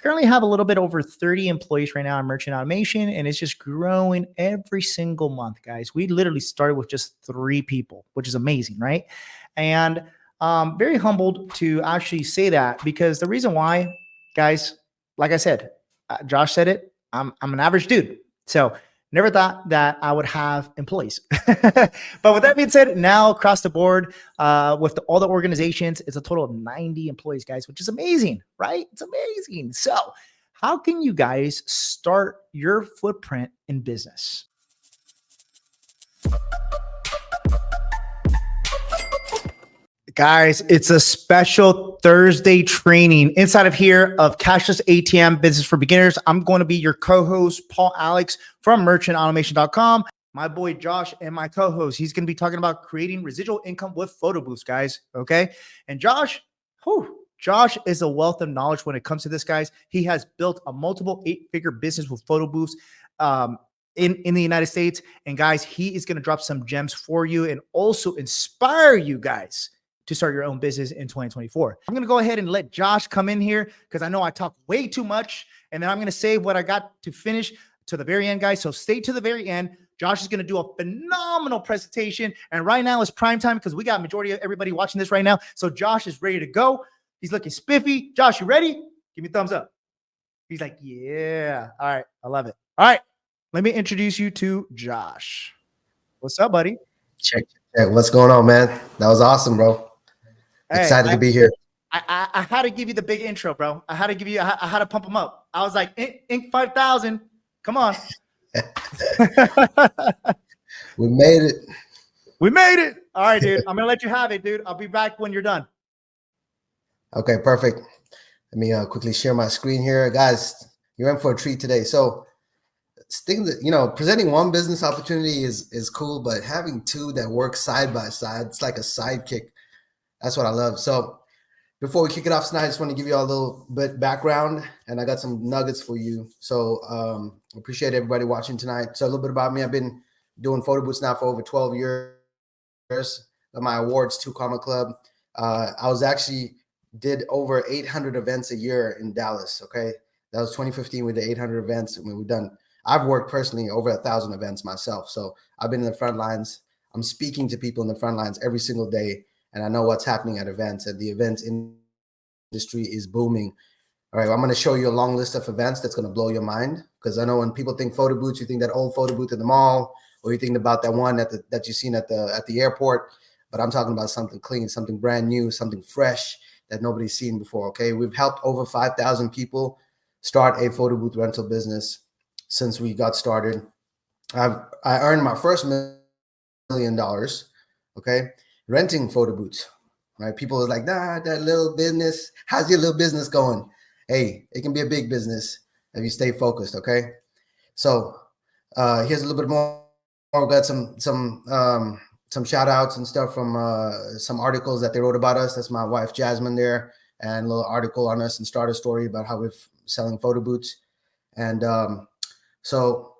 currently have a little bit over 30 employees right now in merchant automation, and it's just growing every single month, guys. We literally started with just 3 people, which is amazing, right? And very humbled to actually say that, because the reason why, guys, like I said, Josh said it, I'm an average dude. So never thought that I would have employees. But with that being said, now across the board, with all the organizations, it's a total of 90 employees, guys, which is amazing, right? It's amazing. So how can you guys start your footprint in business? Guys, it's a special Thursday training inside of here of Cashless ATM Business for Beginners. I'm going to be your co-host, Paul Alex from merchantautomation.com. My boy Josh and my co-host, he's going to be talking about creating residual income with photo booths, guys. Okay. And Josh is a wealth of knowledge when it comes to this, guys. He has built a multiple 8-figure business with photo booths in the United States. And guys, he is going to drop some gems for you and also inspire you guys to start your own business in 2024. I'm going to go ahead and let Josh come in here because I know I talk way too much, and then I'm going to save what I got to finish to the very end, guys. So stay to the very end. Josh is going to do a phenomenal presentation, and right now is prime time because we got majority of everybody watching this right now. So Josh is ready to go. He's looking spiffy. Josh, you ready? Give me a thumbs up. He's like, yeah. All right. I love it. All right. Let me introduce you to Josh. What's up, buddy? Check. What's going on, man? That was awesome, bro. Excited to be here. I had to give you the big intro, bro. I had to pump them up. I was like, Inc. 5000. Come on. We made it. We made it. All right, dude. I'm going to let you have it, dude. I'll be back when you're done. Okay, perfect. Let me quickly share my screen here. Guys, you're in for a treat today. So presenting one business opportunity is cool, but having 2 that work side by side, it's like a sidekick. That's what I love. So before we kick it off tonight, I just want to give you all a little bit background, and I got some nuggets for you. So appreciate everybody watching tonight. So a little bit about me. I've been doing photo booths now for over 12 years. Got my awards, 2 Karma Club. I was actually did over 800 events a year in Dallas. Okay. That was 2015 with the 800 events. I mean, I've worked personally over 1,000 events myself. So I've been in the front lines. I'm speaking to people in the front lines every single day. And I know what's happening at events, and the event industry is booming. All right, I'm going to show you a long list of events that's going to blow your mind, because I know when people think photo booths, you think that old photo booth in the mall, or you think about that one that you've seen at the airport. But I'm talking about something clean, something brand new, something fresh that nobody's seen before. Okay, we've helped over 5,000 people start a photo booth rental business since we got started. I earned my first $1 million. Okay. Renting photo booths, right? People are like, nah, that little business. How's your little business going? Hey, it can be a big business if you stay focused, okay? So here's a little bit more. We got some shout outs and stuff from some articles that they wrote about us. That's my wife, Jasmine, there, and a little article on us and Starter Story about how we're selling photo booths. And so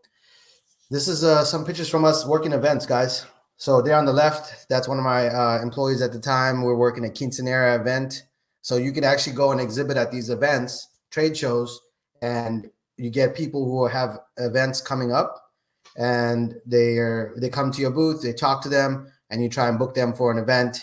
this is some pictures from us working events, guys. So there on the left, that's one of my employees at the time. We're working a Quinceanera event. So you can actually go and exhibit at these events, trade shows, and you get people who have events coming up, and they come to your booth, they talk to them, and you try and book them for an event.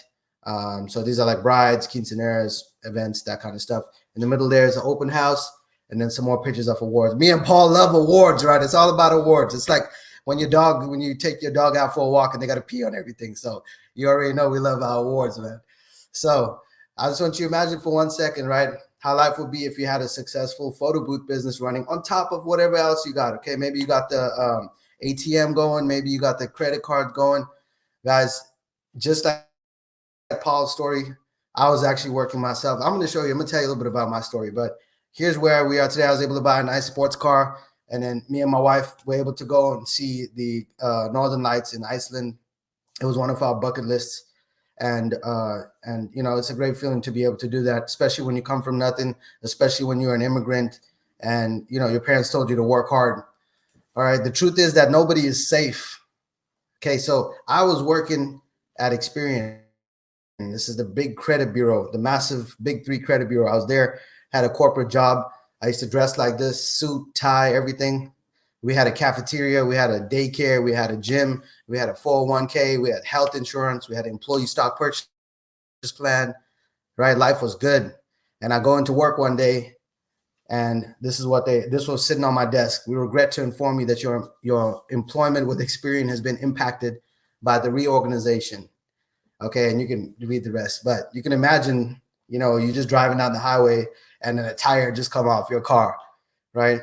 So these are like brides, quinceaneras, events, that kind of stuff. In the middle there is an open house, and then some more pictures of awards. Me and Paul love awards, right? It's all about awards. It's like when you take your dog out for a walk and they got to pee on everything. So you already know we love our awards, man. So I just want you to imagine for 1 second, right, how life would be if you had a successful photo booth business running on top of whatever else you got. Okay, maybe you got the ATM going, maybe you got the credit card going. Guys, just like Paul's story, I was actually working myself. I'm going to tell you a little bit about my story, but here's where we are today. I was able to buy a nice sports car. And then me and my wife were able to go and see the Northern Lights in Iceland. It was one of our bucket lists. And it's a great feeling to be able to do that, especially when you come from nothing, especially when you're an immigrant and, your parents told you to work hard. All right. The truth is that nobody is safe. Okay. So I was working at Experian. This is the big credit bureau, the massive big 3 credit bureau. I was there, had a corporate job. I used to dress like this, suit, tie, everything. We had a cafeteria, we had a daycare, we had a gym, we had a 401k, we had health insurance, we had an employee stock purchase plan, right? Life was good. And I go into work one day, and this was sitting on my desk. We regret to inform you that your employment with Experian has been impacted by the reorganization. Okay, and you can read the rest, but you can imagine, you're just driving down the highway and then a tire just come off your car, right?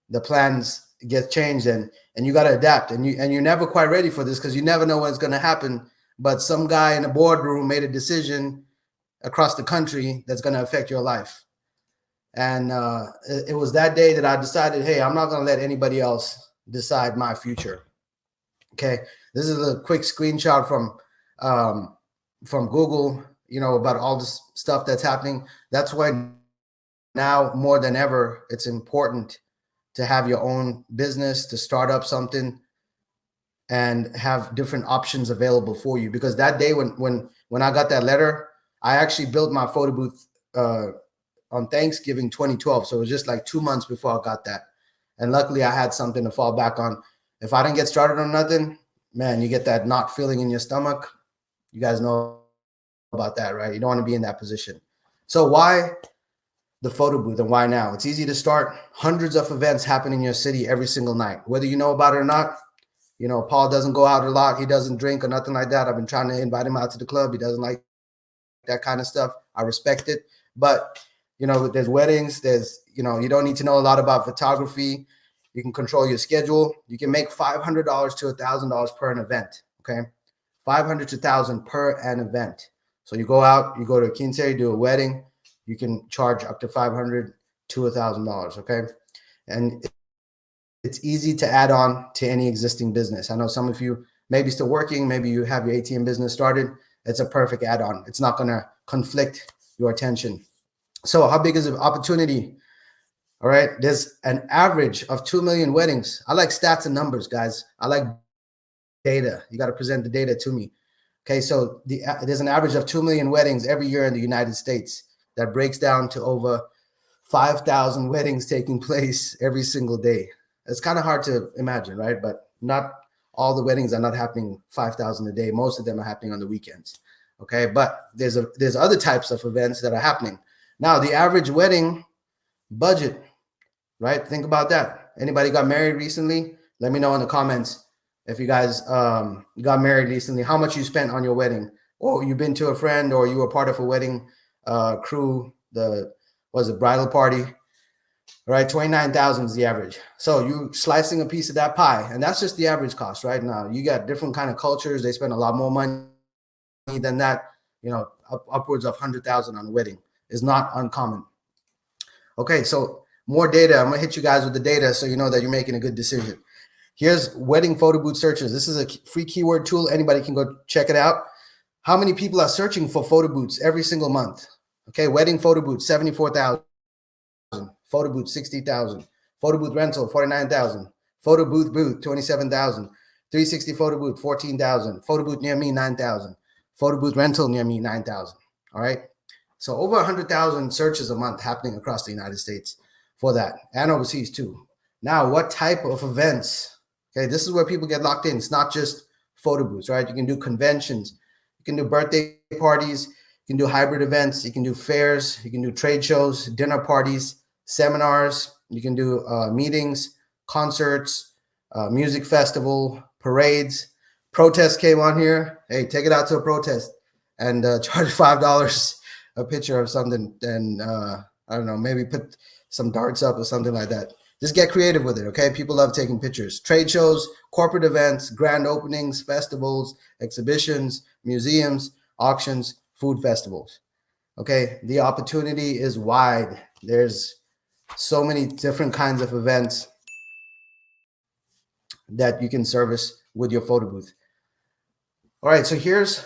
The plans get changed, and you got to adapt, and you're never quite ready for this because you never know when it's going to happen. But some guy in a boardroom made a decision across the country that's going to affect your life. And it was that day that I decided, hey, I'm not going to let anybody else decide my future. Okay, this is a quick screenshot from Google, about all this stuff that's happening. That's why now more than ever, it's important to have your own business, to start up something, and have different options available for you. Because that day when I got that letter, I actually built my photo booth on Thanksgiving 2012. So it was just like 2 months before I got that. And luckily I had something to fall back on. If I didn't get started on nothing, man, you get that knot feeling in your stomach. You guys know about that, right? You don't want to be in that position. So why the photo booth and why now? It's easy to start. Hundreds of events happen in your city every single night, whether you know about it or not. Paul doesn't go out a lot. He doesn't drink or nothing like that. I've been trying to invite him out to the club. He doesn't like that kind of stuff. I respect it. But, there's weddings. There's, you don't need to know a lot about photography. You can control your schedule. You can make $500 to $1,000 per an event. Okay. 500 to 1,000 per an event. So you go out, you go to a quince, you do a wedding, you can charge up to $500 to $1,000. Okay. And it's easy to add on to any existing business. I know some of you may be still working. Maybe you have your ATM business started. It's a perfect add-on. It's not going to conflict your attention. So how big is the opportunity? All right. There's an average of 2 million weddings. I like stats and numbers, guys. I like data. You got to present the data to me. Okay. So there's an average of 2 million weddings every year in the United States. That breaks down to over 5,000 weddings taking place every single day. It's kind of hard to imagine, right? But not all the weddings are not happening 5,000 a day. Most of them are happening on the weekends. Okay. But there's other types of events that are happening. Now, the average wedding budget, right? Think about that. Anybody got married recently? Let me know in the comments if you guys got married recently, how much you spent on your wedding, or you've been to a friend, or you were part of a wedding crew, bridal party, right? 29,000 is the average. So you slicing a piece of that pie, and that's just the average cost right now. You got different kind of cultures. They spend a lot more money than that, upwards of 100,000 on a wedding is not uncommon. Okay, so more data. I'm gonna hit you guys with the data so you know that you're making a good decision. Here's wedding photo booth searches. This is a free keyword tool. Anybody can go check it out. How many people are searching for photo booths every single month? Okay, wedding photo booth, 74,000. Photo booth, 60,000. Photo booth rental, 49,000. Photo booth, 27,000. 360 photo booth, 14,000. Photo booth near me, 9,000. Photo booth rental near me, 9,000. All right. So over 100,000 searches a month happening across the United States for that, and overseas too. Now, what type of events? Okay, this is where people get locked in. It's not just photo booths, right? You can do conventions, you can do birthday parties, you can do hybrid events, you can do fairs, you can do trade shows, dinner parties, seminars, you can do meetings, concerts, music festival, parades. Protest came on here. Hey, take it out to a protest and charge $5 a picture of something, and I don't know, maybe put some darts up or something like that. Just get creative with it, okay? People love taking pictures. Trade shows, corporate events, grand openings, festivals, exhibitions, museums, auctions, food festivals. Okay, the opportunity is wide. There's so many different kinds of events that you can service with your photo booth. All right, so here's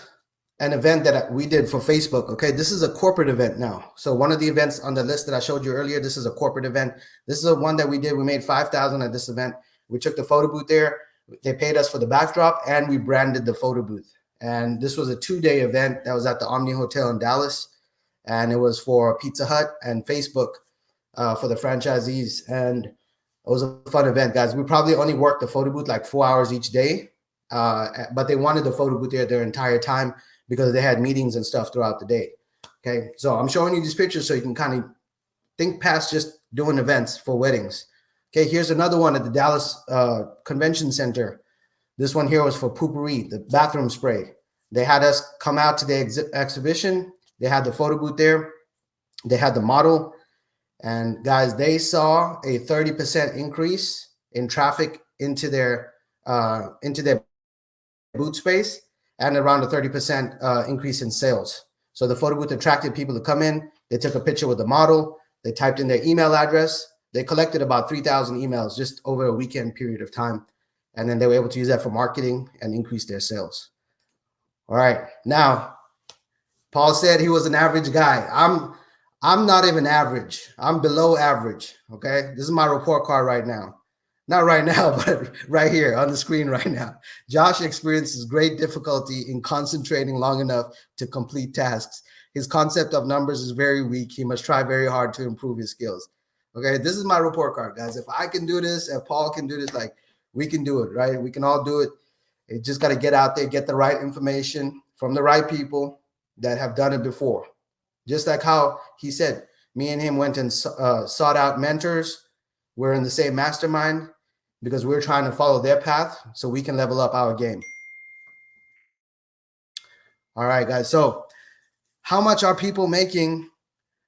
an event that we did for Facebook. Okay, this is a corporate event now. So one of the events on the list that I showed you earlier, this is a corporate event. This is a one that we did. We made 5,000 at this event. We took the photo booth there. They paid us for the backdrop, and we branded the photo booth. And this was a 2-day event that was at the Omni Hotel in Dallas, and it was for Pizza Hut and Facebook. for the franchisees. And it was a fun event, guys. We probably only worked the photo booth like 4 hours each day, but they wanted the photo booth there their entire time because they had meetings and stuff throughout the day. Okay, so I'm showing you these pictures so you can kind of think past just doing events for weddings. Okay, here's another one at the Dallas Convention Center. This one here was for Poopery, the bathroom spray. They had us come out to the exhibition. They had the photo booth there. They had the model. And guys, they saw a 30% increase in traffic into their booth space and around a 30% increase in sales. So the photo booth attracted people to come in. They took a picture with the model. They typed in their email address. They collected about 3,000 emails just over a weekend period of time. And then they were able to use that for marketing and increase their sales. All right. Now, Paul said he was an average guy. I'm not even average. I'm below average. Okay. This is my report card right now. Not right now, but right here on the screen right now. Josh experiences great difficulty in concentrating long enough to complete tasks. His concept of numbers is very weak. He must try very hard to improve his skills. Okay, this is my report card, guys. If I can do this, if Paul can do this, like we can do it, right? We can all do it. You just got to get out there, get the right information from the right people that have done it before. Just like how he said, me and him went and sought out mentors. We're in the same mastermind because we're trying to follow their path so we can level up our game. All right, guys. So how much are people making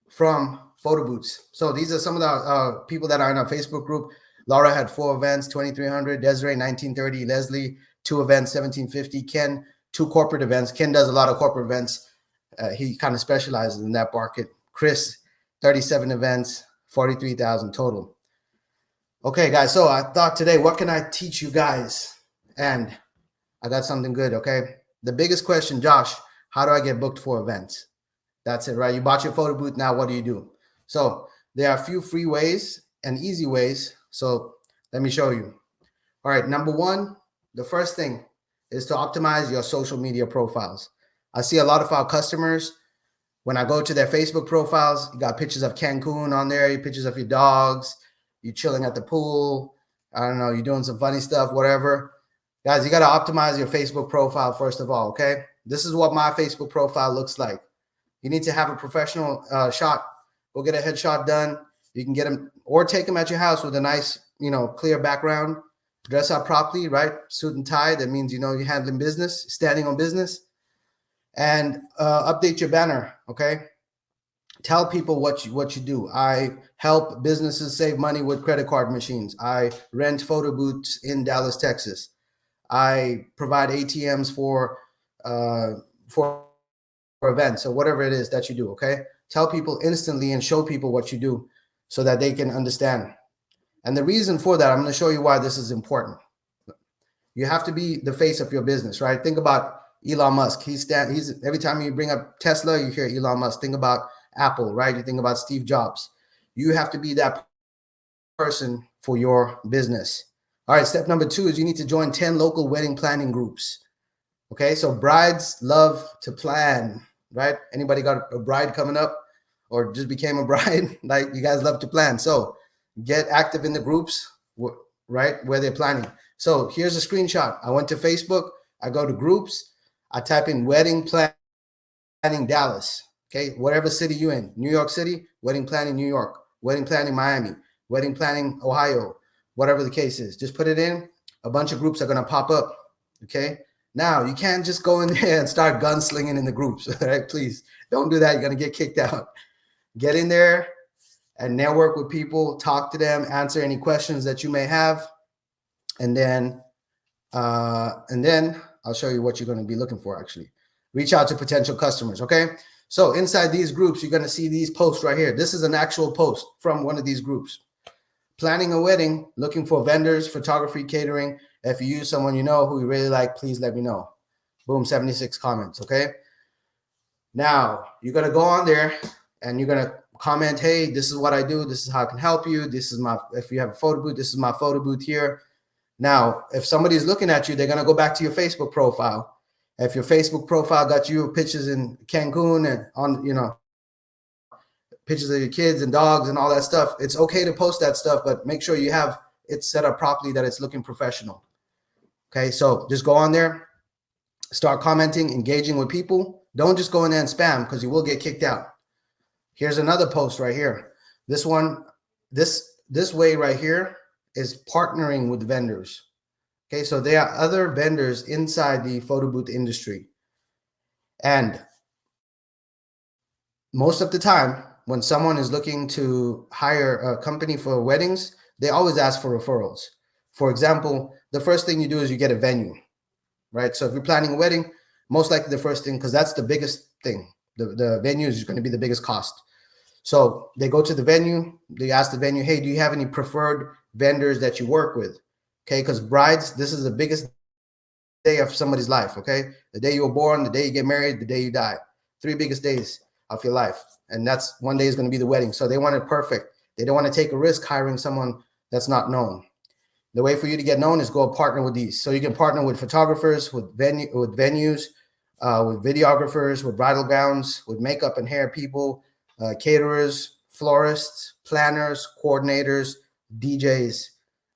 from photo booths? So these are some of the people that are in our Facebook group. Laura had 4 events, 2,300. Desiree, 1,930. Leslie, 2 events, 1,750. Ken, 2 corporate events. Ken does a lot of corporate events. He kind of specializes in that market. Chris, 37 events, 43,000 total. Okay, guys. So I thought today, what can I teach you guys? And I got something good. Okay. The biggest question, Josh, how do I get booked for events? That's it, right? You bought your photo booth. Now what do you do? So there are a few free ways and easy ways. So let me show you. All right. Number one, the first thing is to optimize your social media profiles. I see a lot of our customers, when I go to their Facebook profiles, you got pictures of Cancun on there, pictures of your dogs, you're chilling at the pool. I don't know, you're doing some funny stuff, whatever. Guys, you got to optimize your Facebook profile first of all, okay? This is what my Facebook profile looks like. You need to have a professional shot. Go get a headshot done. You can get them or take them at your house with a nice, clear background. Dress up properly, right? Suit and tie. That means, you're handling business, standing on business. And update your banner, okay? Tell people what you do. I help businesses save money with credit card machines. I rent photo booths in Dallas, Texas. I provide ATMs for events or whatever it is that you do, okay? Tell people instantly and show people what you do so that they can understand. And the reason for that, I'm going to show you why this is important. You have to be the face of your business, right? Think about Elon Musk. He's every time you bring up Tesla, you hear Elon Musk. Think about Apple, right? You think about Steve Jobs. You have to be that person for your business. All right, step number 2 is you need to join 10 local wedding planning groups. Okay, so brides love to plan, right? Anybody got a bride coming up or just became a bride? Like, you guys love to plan. So get active in the groups, right, where they're planning. So here's a screenshot. I went to Facebook. I go to groups. I type in wedding planning Dallas. Okay, whatever city you in. New York City, wedding planning New York, wedding planning Miami, wedding planning Ohio, whatever the case is. Just put it in. A bunch of groups are going to pop up. Okay. Now, you can't just go in there and start gunslinging in the groups. Right? Please don't do that. You're going to get kicked out. Get in there and network with people, talk to them, answer any questions that you may have. And then I'll show you what you're going to be looking for, actually. Reach out to potential customers, okay? So inside these groups, you're going to see these posts right here. This is an actual post from one of these groups. Planning a wedding, looking for vendors, photography, catering. If you use someone you know who you really like, please let me know. Boom, 76 comments, okay? Now, you're going to go on there and you're going to comment, hey, this is what I do. This is how I can help you. This is if you have a photo booth, this is my photo booth here. Now, if somebody's looking at you, they're going to go back to your Facebook profile. If your Facebook profile got you pictures in Cancun and on, pictures of your kids and dogs and all that stuff, it's okay to post that stuff, but make sure you have it set up properly, that it's looking professional. Okay, so just go on there, start commenting, engaging with people. Don't just go in there and spam, because you will get kicked out. Here's another post right here. This one, this way right here is partnering with vendors. Okay, so there are other vendors inside the photo booth industry. And most of the time, when someone is looking to hire a company for weddings, they always ask for referrals. For example, the first thing you do is you get a venue, right? So if you're planning a wedding, most likely the first thing, because that's the biggest thing, the venue is going to be the biggest cost. So they go to the venue, they ask the venue, hey, do you have any preferred vendors that you work with? Okay, because brides, this is the biggest day of somebody's life, okay? The day you were born, the day you get married, the day you die. 3 biggest days of your life. And that's one day is going to be the wedding. So they want it perfect. They don't want to take a risk hiring someone that's not known. The way for you to get known is go partner with these. So you can partner with photographers, with venues, with videographers, with bridal gowns, with makeup and hair people, caterers, florists, planners, coordinators, DJs,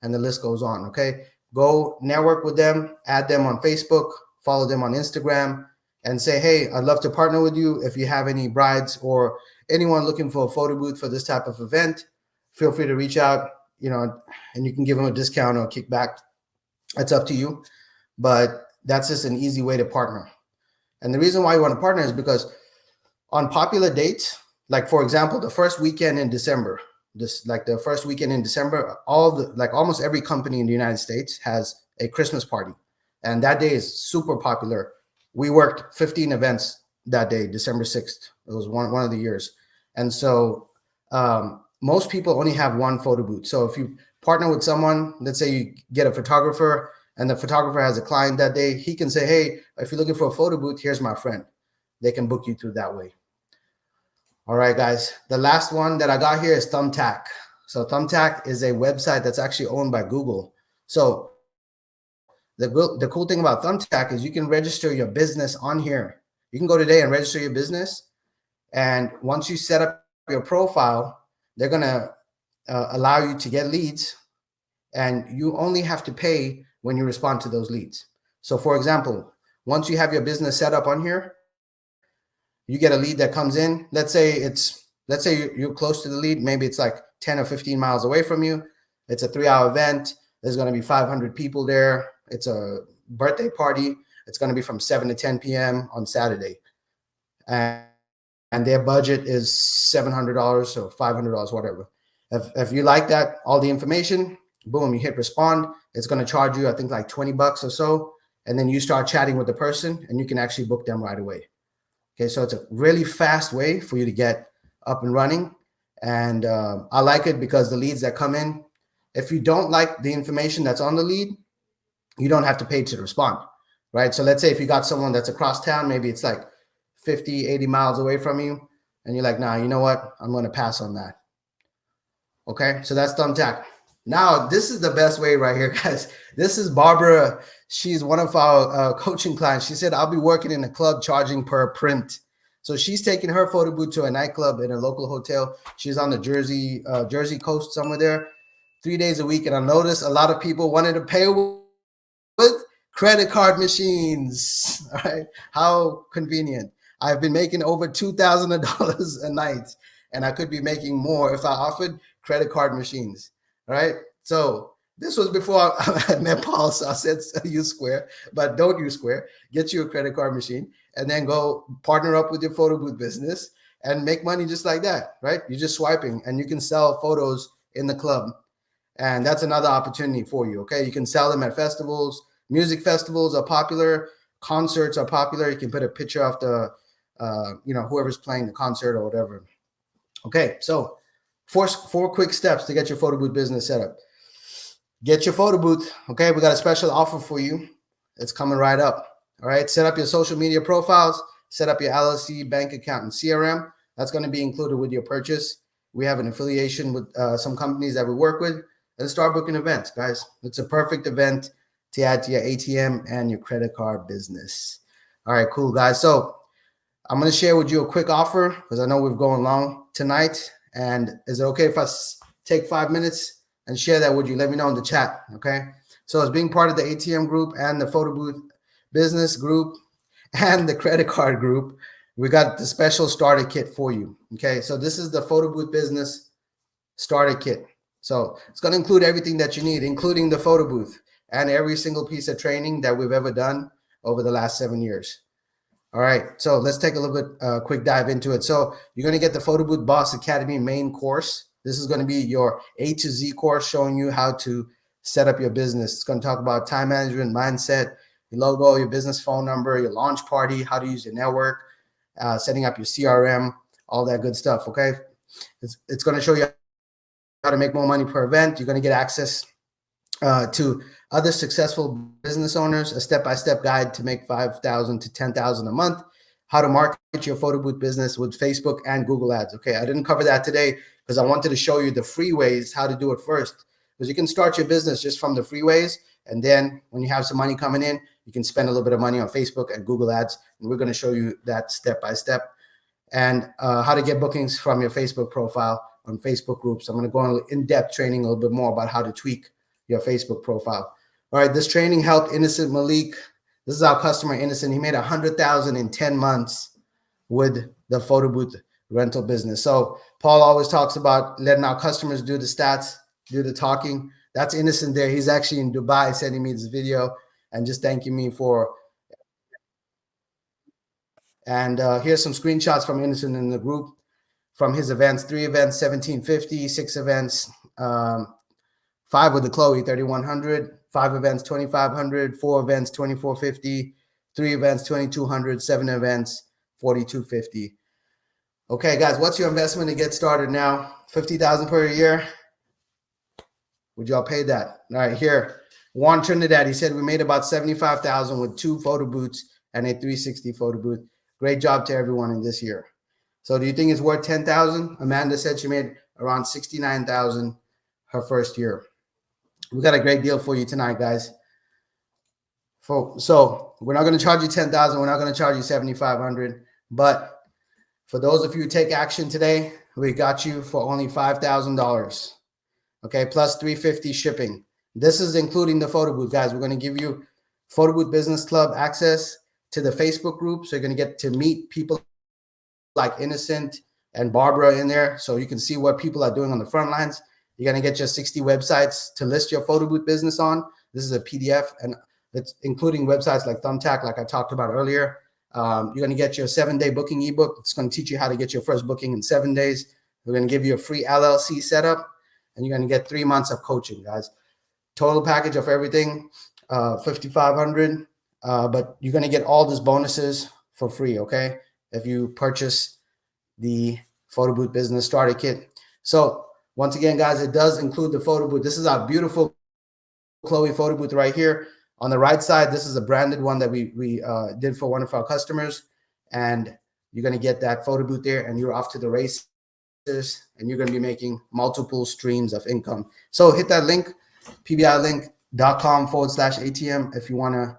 and the list goes on. Okay, go network with them, add them on Facebook, follow them on Instagram, and say, hey, I'd love to partner with you. If you have any brides or anyone looking for a photo booth for this type of event, feel free to reach out, and you can give them a discount or a kickback. It's up to you, but that's just an easy way to partner. And the reason why you want to partner is because on popular dates, like for example, the first weekend in December, almost every company in the United States has a Christmas party, and that day is super popular. We worked 15 events that day, December 6th. It was one of the years. And so most people only have one photo booth. So if you partner with someone, let's say you get a photographer and the photographer has a client that day, he can say, hey, if you're looking for a photo booth, here's my friend. They can book you through that way. All right, guys. The last one that I got here is Thumbtack. So Thumbtack is a website that's actually owned by Google. So the cool thing about Thumbtack is you can register your business on here. You can go today and register your business. And once you set up your profile, they're going to allow you to get leads. And you only have to pay when you respond to those leads. So for example, once you have your business set up on here, you get a lead that comes in. Let's say you're close to the lead. Maybe it's like 10 or 15 miles away from you. It's a 3-hour event. There's going to be 500 people there. It's a birthday party. It's going to be from 7 to 10 p.m. on Saturday. And their budget is $700 or $500, whatever. If you like that, all the information, boom, you hit respond. It's going to charge you, I think, like $20 or so. And then you start chatting with the person and you can actually book them right away. Okay, so it's a really fast way for you to get up and running. And I like it because the leads that come in, if you don't like the information that's on the lead, you don't have to pay to respond, right? So let's say if you got someone that's across town, maybe it's like 50, 80 miles away from you, and you're like, nah, you know what? I'm going to pass on that. Okay, so that's Thumbtack. Now, this is the best way right here, guys. This is Barbara. She's one of our coaching clients. She said, I'll be working in a club charging per print. So she's taking her photo booth to a nightclub in a local hotel. She's on the Jersey coast somewhere there, 3 days a week. And I noticed a lot of people wanted to pay with credit card machines. All right, how convenient. I've been making over $2,000 a night, and I could be making more if I offered credit card machines. All right, so this was before I met Paul, so I said use Square, but don't use Square. Get you a credit card machine and then go partner up with your photo booth business and make money just like that, right? You're just swiping and you can sell photos in the club. And that's another opportunity for you, okay? You can sell them at festivals. Music festivals are popular. Concerts are popular. You can put a picture of the, whoever's playing the concert or whatever. Okay, so four quick steps to get your photo booth business set up. Get your photo booth, okay? We got a special offer for you. It's coming right up, all right? Set up your social media profiles. Set up your LLC, bank account, and CRM. That's going to be included with your purchase. We have an affiliation with some companies that we work with. And start booking events, guys. It's a perfect event to add to your ATM and your credit card business. All right, cool, guys. So I'm going to share with you a quick offer because I know we're going long tonight. And is it okay if I take 5 minutes and share that with you? Let me know in the chat. Okay. So as being part of the ATM group and the photo booth business group and the credit card group, we got the special starter kit for you. Okay. So this is the photo booth business starter kit. So it's going to include everything that you need, including the photo booth and every single piece of training that we've ever done over the last 7 years. All right, so let's take a little bit quick dive into it. So you're going to get the Photo Booth Boss Academy main course. This is going to be your A to Z course showing you how to set up your business. It's going to talk about time management, mindset, your logo, your business phone number, your launch party, how to use your network, setting up your CRM, all that good stuff, okay? It's going to show you how to make more money per event. You're going to get access to other successful business owners, a step-by-step guide to make $5,000 to $10,000 a month, how to market your photo booth business with Facebook and Google Ads. Okay, I didn't cover that today because I wanted to show you the free ways how to do it first. Because you can start your business just from the free ways, and then when you have some money coming in, you can spend a little bit of money on Facebook and Google Ads, and we're going to show you that step-by-step. And how to get bookings from your Facebook profile on Facebook groups. I'm going to go on in-depth training a little bit more about how to tweak your Facebook profile. All right, this training helped Innocent Malik. This is our customer, Innocent. He made $100,000 in 10 months with the photo booth rental business. So Paul always talks about letting our customers do the stats, do the talking. That's Innocent there. He's actually in Dubai sending me this video and just thanking me for. And here's some screenshots from Innocent in the group from his events: 3 events, 1750, 6 events, 5 with the Chloe, 3100, 5 events, 2500, 4 events, 2450, 3 events, 2200, 7 events, 4250. Okay, guys, what's your investment to get started now? 50,000 per year. Would y'all pay that? All right, here, Juan Trinidad, he said we made about 75,000 with 2 photo booths and a 360 photo booth. Great job to everyone in this year. So do you think it's worth 10,000? Amanda said she made around 69,000 her first year. We got a great deal for you tonight, guys. So we're not going to charge you 10,000. We're not going to charge you 7,500. But for those of you who take action today, we got you for only $5,000. Okay, plus $350 shipping. This is including the photo booth, guys. We're going to give you Photo Booth Business Club access to the Facebook group. So you're going to get to meet people like Innocent and Barbara in there. So you can see what people are doing on the front lines. You're going to get your 60 websites to list your photo booth business on. This is a PDF, and it's including websites like Thumbtack, like I talked about earlier. You're going to get your 7-day booking ebook. It's going to teach you how to get your first booking in 7 days. We're going to give you a free LLC setup, and you're going to get 3 months of coaching, guys. Total package of everything, $5,500. But you're going to get all these bonuses for free, okay? If you purchase the photo booth business starter kit. So once again, guys, it does include the photo booth. This is our beautiful Chloe photo booth right here. On the right side, this is a branded one that we did for one of our customers. And you're going to get that photo booth there, and you're off to the races, and you're going to be making multiple streams of income. So hit that link, pbilink.com/ATM if you want to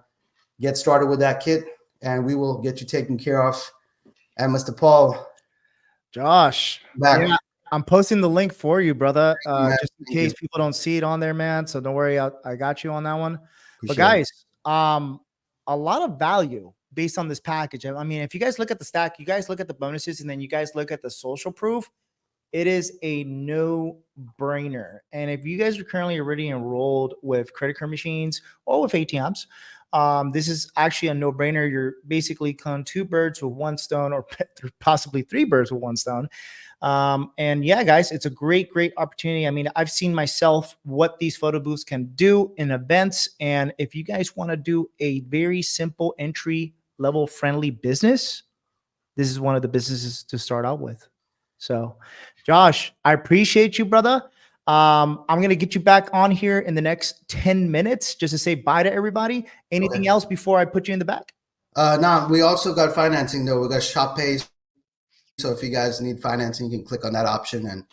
get started with that kit, and we will get you taken care of. And Mr. Paul. Josh, back. Yeah, I'm posting the link for you, brother, you, just in case people don't see it on there, man. So don't worry, I got you on that one. But Appreciate guys, a lot of value based on this package. I mean, if you guys look at the stack, you guys look at the bonuses, and then you guys look at the social proof, it is a no-brainer. And if you guys are currently already enrolled with credit card machines or with ATMs, this is actually a no-brainer. You're basically killing 2 birds with 1 stone, or possibly 3 birds with 1 stone. And yeah, guys, it's a great opportunity. I mean, I've seen myself what these photo booths can do in events. And if you guys want to do a very simple entry level friendly business, this is one of the businesses to start out with. So Josh, I appreciate you, brother. I'm going to get you back on here in the next 10 minutes just to say bye to everybody. Anything else before I put you in the back? No, we also got financing though. We got Shop Pay. So if you guys need financing, you can click on that option, and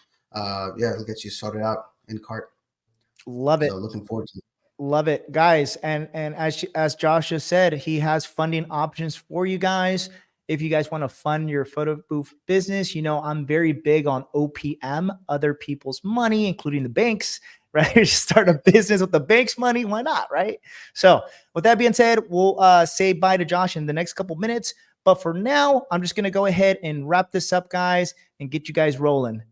yeah, it'll get you sorted out in cart. Love it. So looking forward to it. Love it, guys. And as Josh just said, he has funding options for you guys. If you guys want to fund your photo booth business, you know, I'm very big on OPM, other people's money, including the banks, right? Just start a business with the bank's money. Why not, right? So with that being said, we'll say bye to Josh in the next couple minutes. But for now, I'm just going to go ahead and wrap this up, guys, and get you guys rolling.